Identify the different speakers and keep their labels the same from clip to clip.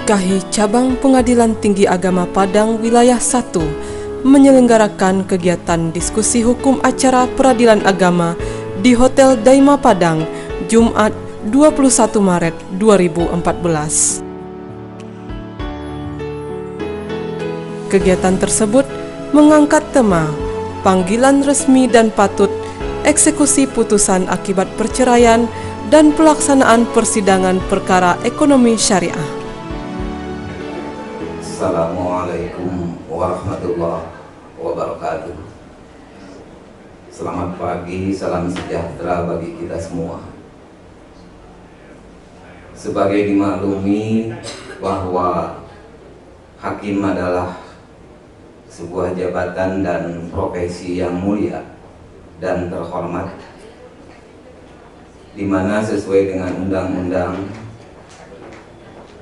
Speaker 1: IKHI Cabang Pengadilan Tinggi Agama Padang Wilayah 1 menyelenggarakan kegiatan diskusi hukum acara peradilan agama di Hotel Daima Padang, Jumat 21 Maret 2014. Kegiatan tersebut mengangkat tema panggilan resmi dan patut, eksekusi putusan akibat perceraian, dan pelaksanaan persidangan perkara ekonomi syariah.
Speaker 2: Assalamualaikum warahmatullahi wabarakatuh. Selamat pagi, salam sejahtera bagi kita semua. Sebagai dimaklumi bahwa hakim adalah sebuah jabatan dan profesi yang mulia dan terhormat, di mana sesuai dengan undang-undang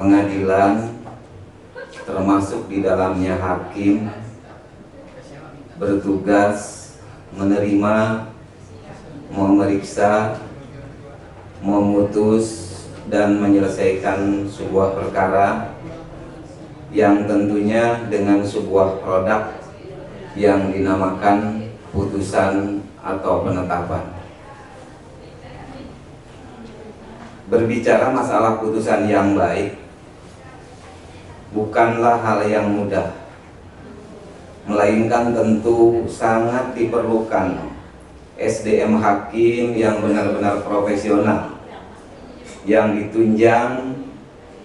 Speaker 2: pengadilan, termasuk di dalamnya hakim bertugas menerima, memeriksa, memutus, dan menyelesaikan sebuah perkara yang tentunya dengan sebuah produk yang dinamakan putusan atau penetapan. Berbicara masalah putusan yang baik bukanlah hal yang mudah, melainkan tentu sangat diperlukan SDM hakim yang benar-benar profesional, yang ditunjang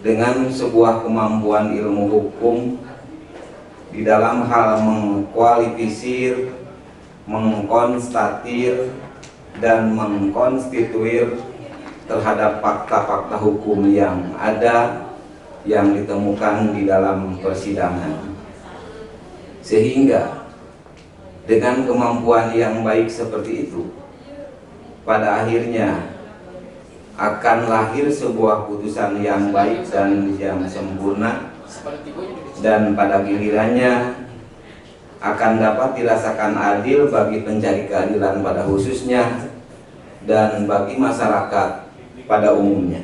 Speaker 2: dengan sebuah kemampuan ilmu hukum di dalam hal mengkualifisir, mengkonstatir, dan mengkonstituir terhadap fakta-fakta hukum yang ada, yang ditemukan di dalam persidangan. Sehingga dengan kemampuan yang baik seperti itu, pada akhirnya akan lahir sebuah putusan yang baik dan yang sempurna, dan pada gilirannya akan dapat dirasakan adil bagi pencari keadilan pada khususnya dan bagi masyarakat pada umumnya.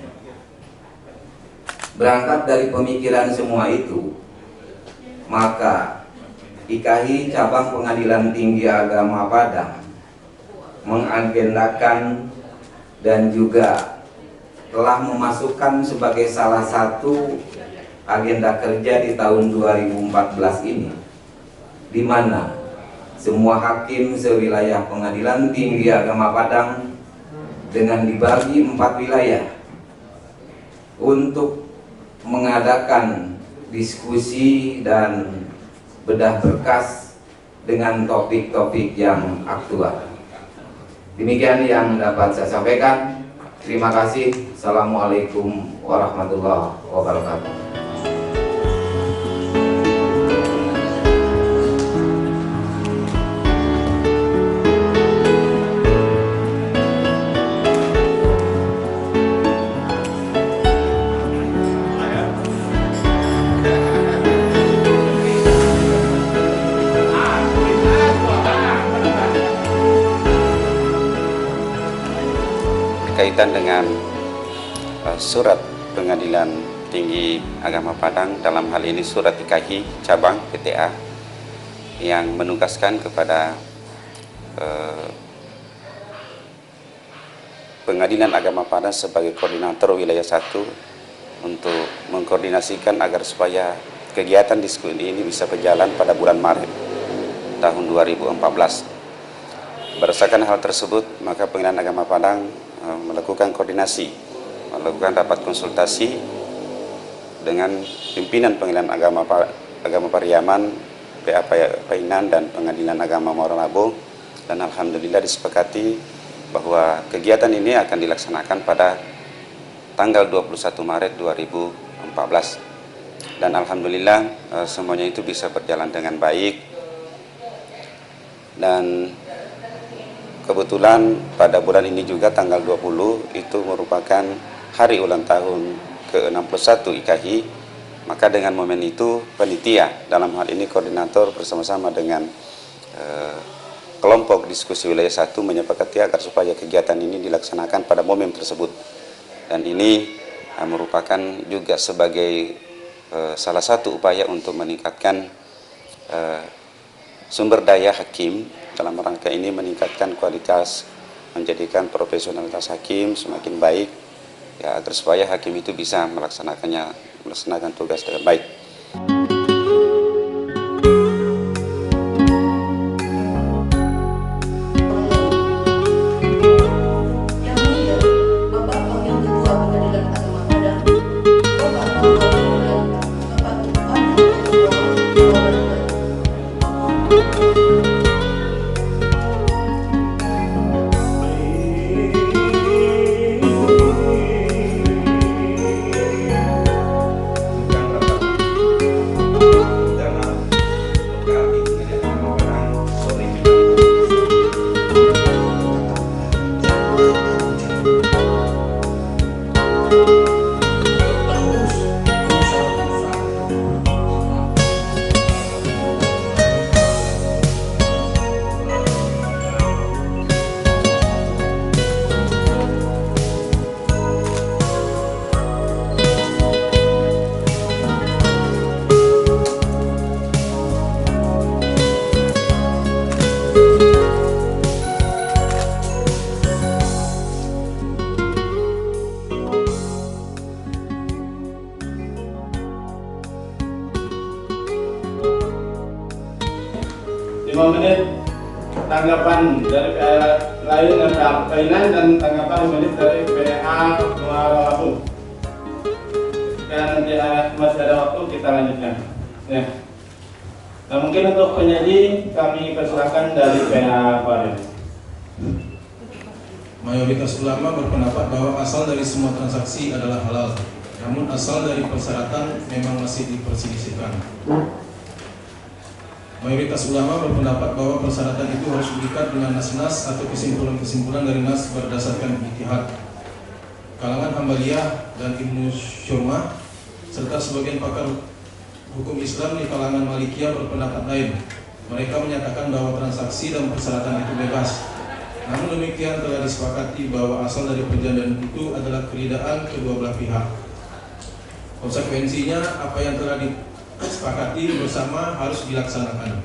Speaker 2: Berangkat dari pemikiran semua itu, maka IKHI Cabang Pengadilan Tinggi Agama Padang mengagendakan dan juga telah memasukkan sebagai salah satu agenda kerja di tahun 2014 ini, di mana semua hakim sewilayah Pengadilan Tinggi Agama Padang dengan dibagi 4 wilayah untuk mengadakan diskusi dan bedah berkas dengan topik-topik yang aktual. Demikian yang dapat saya sampaikan. Terima kasih. Assalamualaikum warahmatullahi wabarakatuh.
Speaker 3: Berkaitan dengan surat Pengadilan Tinggi Agama Padang, dalam hal ini surat IKHI Cabang PTA yang menugaskan kepada Pengadilan Agama Padang sebagai koordinator wilayah 1 untuk mengkoordinasikan agar supaya kegiatan diskusi ini bisa berjalan pada bulan Maret tahun 2014. Berdasarkan hal tersebut, maka Pengadilan Agama Padang melakukan koordinasi, melakukan rapat konsultasi dengan pimpinan Pengadilan Agama Pariaman, PA Painan, dan Pengadilan Agama Moronabo, dan alhamdulillah disepakati bahwa kegiatan ini akan dilaksanakan pada tanggal 21 Maret 2014, dan alhamdulillah semuanya itu bisa berjalan dengan baik. Dan kebetulan pada bulan ini juga tanggal 20 itu merupakan hari ulang tahun ke-61 IKHI. Maka dengan momen itu panitia, dalam hal ini koordinator bersama-sama dengan kelompok diskusi wilayah 1 menyepakati agar supaya kegiatan ini dilaksanakan pada momen tersebut. Dan ini merupakan juga sebagai salah satu upaya untuk meningkatkan sumber daya hakim dalam rangka ini, meningkatkan kualitas, menjadikan profesionalitas hakim semakin baik, ya, agar supaya hakim itu bisa melaksanakan tugas dengan baik.
Speaker 4: Menit tanggapan dari pihak lain dan pihak lain, dan tanggapan 5 menit dari pihak Muara. Dan nanti masih ada waktu, kita lanjutkan. Ya. Nah, mungkin untuk penyaji kami persilakan dari pihak Pak.
Speaker 5: Mayoritas ulama berpendapat bahwa asal dari semua transaksi adalah halal, namun asal dari persyaratan memang masih diperselisihkan. Mayoritas ulama berpendapat bahwa persyaratan itu harus diikat dengan nas-nas atau kesimpulan-kesimpulan dari nas berdasarkan ijtihad. Kalangan Hambaliyah dan Ibnu Syurmah serta sebagian pakar hukum Islam di kalangan Malikiyah berpendapat lain. Mereka menyatakan bahwa transaksi dan persyaratan itu bebas. Namun demikian telah disepakati bahwa asal dari perjanjian itu adalah keridaan kedua belah pihak. Konsekuensinya apa yang telah disepakati bersama harus dilaksanakan.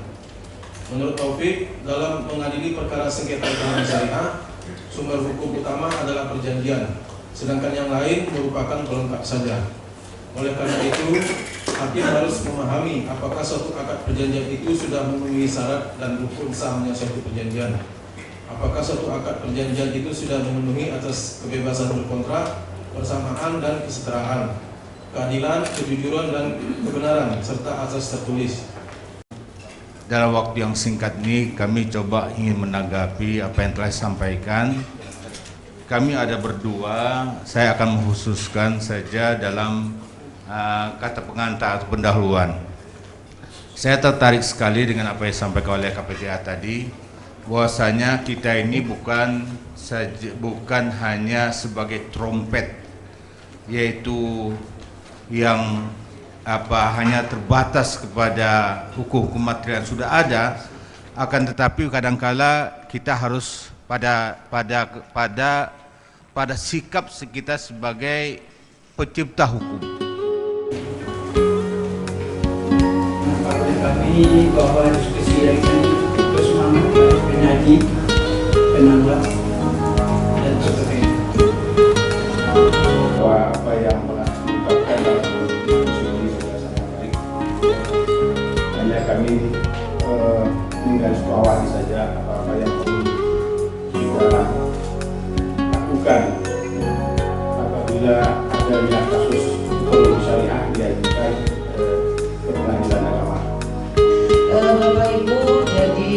Speaker 5: Menurut Taufik, dalam mengadili perkara sengketa ekonomi syariah, sumber hukum utama adalah perjanjian, sedangkan yang lain merupakan pelengkap saja. Oleh karena itu, hakim harus memahami apakah suatu akad perjanjian itu sudah memenuhi syarat dan rukun sahnya suatu perjanjian. Apakah suatu akad perjanjian itu sudah memenuhi atas kebebasan berkontrak, persamaan dan kesetaraan, keadilan, kejujuran dan kebenaran, serta asas tertulis.
Speaker 6: Dalam waktu yang singkat ini kami coba ingin menanggapi apa yang telah disampaikan. Kami ada berdua, saya akan mengkhususkan saja dalam kata pengantar atau pendahuluan. Saya tertarik sekali dengan apa yang disampaikan oleh KPTA tadi, bahwasanya kita ini bukan hanya sebagai trompet, yaitu yang hanya terbatas kepada hukum-hukum material yang sudah ada, akan tetapi kadangkala kita harus pada sikap kita sebagai pencipta hukum.
Speaker 7: Kami bahwa diskusi yang ini bersemangat dari penyaji, penambah dan sebagainya.
Speaker 4: Bahwa apa yang pernah diungkapkan dalam diskusi ini sudah sangat menarik. Hanya kami menggarisbawahi saja apa yang perlu kita lakukan apabila adanya kasus ekonomi syariah diajukan ke pengadilan agama.
Speaker 8: Bapak Ibu, jadi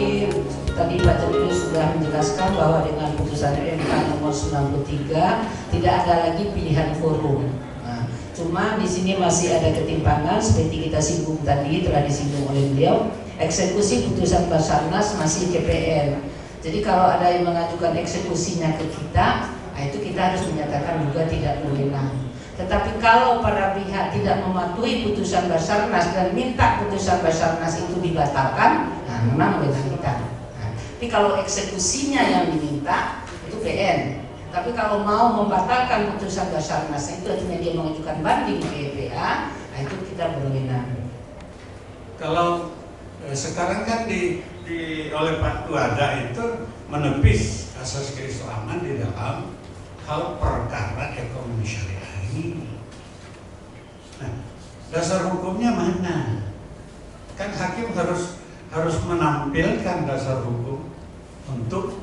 Speaker 8: tadi Pak Jamilu sudah menjelaskan bahwa dengan putusan MK nomor 93 tidak ada lagi pilihan forum. Nah, cuma di sini masih ada ketimpangan seperti kita singgung tadi, telah disinggung oleh beliau. Eksekusi putusan Basarnas masih KPN. Jadi kalau ada yang mengajukan eksekusinya ke kita, nah itu kita harus menyatakan juga tidak berwenang. Tetapi kalau para pihak tidak mematuhi putusan Basarnas dan minta putusan Basarnas itu dibatalkan, nah memang wewenang kita. Nah, tapi kalau eksekusinya yang diminta itu PN. Tapi kalau mau membatalkan putusan Basarnas itu artinya dia mengajukan banding ke EPA, nah itu kita berwenang.
Speaker 9: Kalau sekarang kan oleh Pak Tuada itu menepis asas keislaman di dalam hal perkara ekonomi syariah ini. Nah, dasar hukumnya mana? Kan hakim harus menampilkan dasar hukum untuk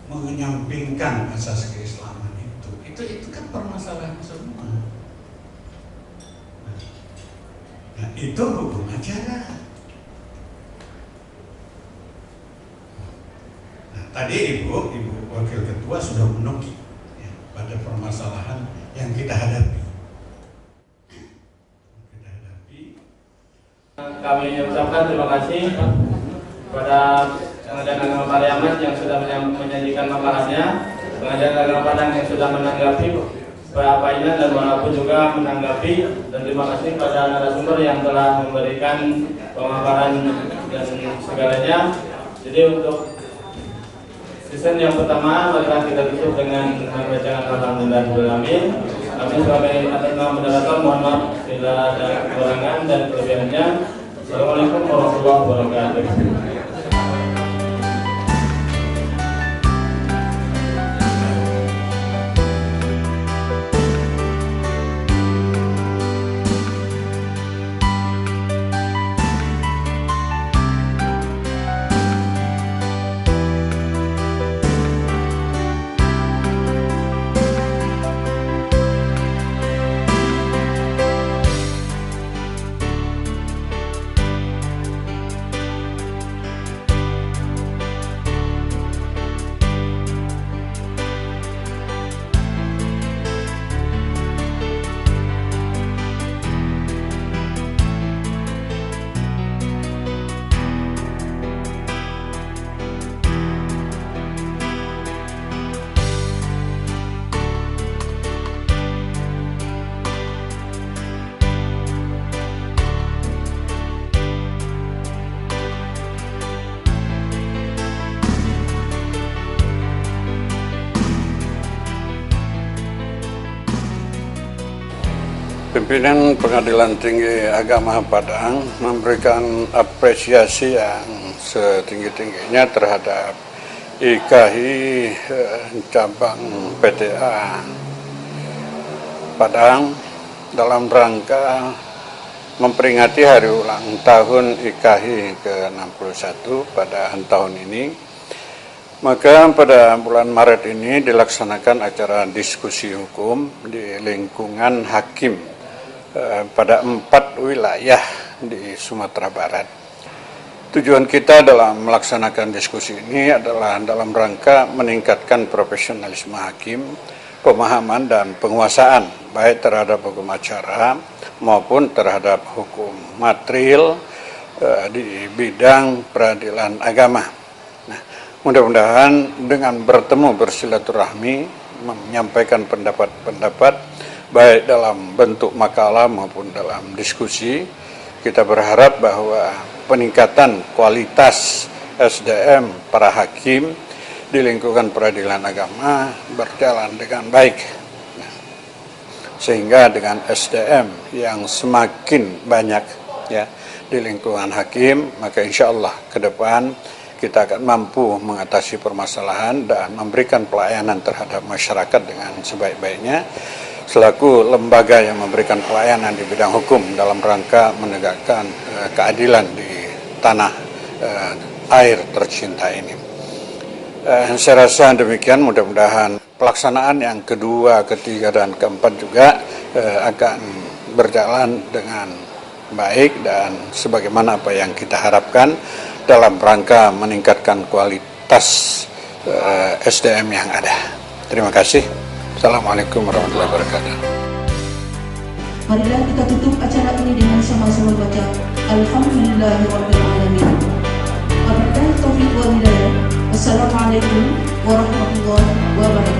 Speaker 9: menyampingkan asas keislaman itu. Itu kan permasalahan semua. Nah, itu hukum acara. Nah, tadi Ibu Wakil Ketua sudah menukik ya, pada permasalahan yang kita hadapi.
Speaker 4: Kami ucapkan terima kasih kepada Pengadilan Agama Pariaman yang sudah menyajikan makalannya, Pengadilan Agama Padang yang sudah menanggapi apa ini dan walaupun juga menanggapi, dan terima kasih pada narasumber yang telah memberikan pemaparan dan segalanya. Jadi untuk season yang pertama maka kita tutup dengan bacaan alhamdulillahirobbilalamin. Kami sebagai atas nama moderator mohon maaf bila ada kekurangan dan kelebihannya. Assalamualaikum warahmatullahi wabarakatuh.
Speaker 9: Pimpinan Pengadilan Tinggi Agama Padang memberikan apresiasi yang setinggi-tingginya terhadap IKHI cabang PTA Padang dalam rangka memperingati hari ulang tahun IKHI ke-61 pada tahun ini. Maka pada bulan Maret ini dilaksanakan acara diskusi hukum di lingkungan hakim pada 4 wilayah di Sumatera Barat. Tujuan kita dalam melaksanakan diskusi ini adalah dalam rangka meningkatkan profesionalisme hakim, pemahaman dan penguasaan baik terhadap hukum acara maupun terhadap hukum material di bidang peradilan agama. Nah, mudah-mudahan dengan bertemu bersilaturahmi, menyampaikan pendapat-pendapat baik dalam bentuk makalah maupun dalam diskusi, kita berharap bahwa peningkatan kualitas SDM para hakim di lingkungan peradilan agama berjalan dengan baik. Sehingga dengan SDM yang semakin banyak ya di lingkungan hakim, maka insya Allah ke depan kita akan mampu mengatasi permasalahan dan memberikan pelayanan terhadap masyarakat dengan sebaik-baiknya selaku lembaga yang memberikan pelayanan di bidang hukum dalam rangka menegakkan keadilan di tanah air tercinta ini. Saya rasa demikian, mudah-mudahan pelaksanaan yang kedua, ketiga, dan keempat juga akan berjalan dengan baik dan sebagaimana apa yang kita harapkan dalam rangka meningkatkan kualitas SDM yang ada. Terima kasih. Assalamualaikum warahmatullahi wabarakatuh.
Speaker 8: Marilah kita tutup acara ini dengan sama-sama baca Alhamdulillahirrahmanirrahim. Wabillahi taufiq wal hidayah. Wassalamualaikum warahmatullahi wabarakatuh.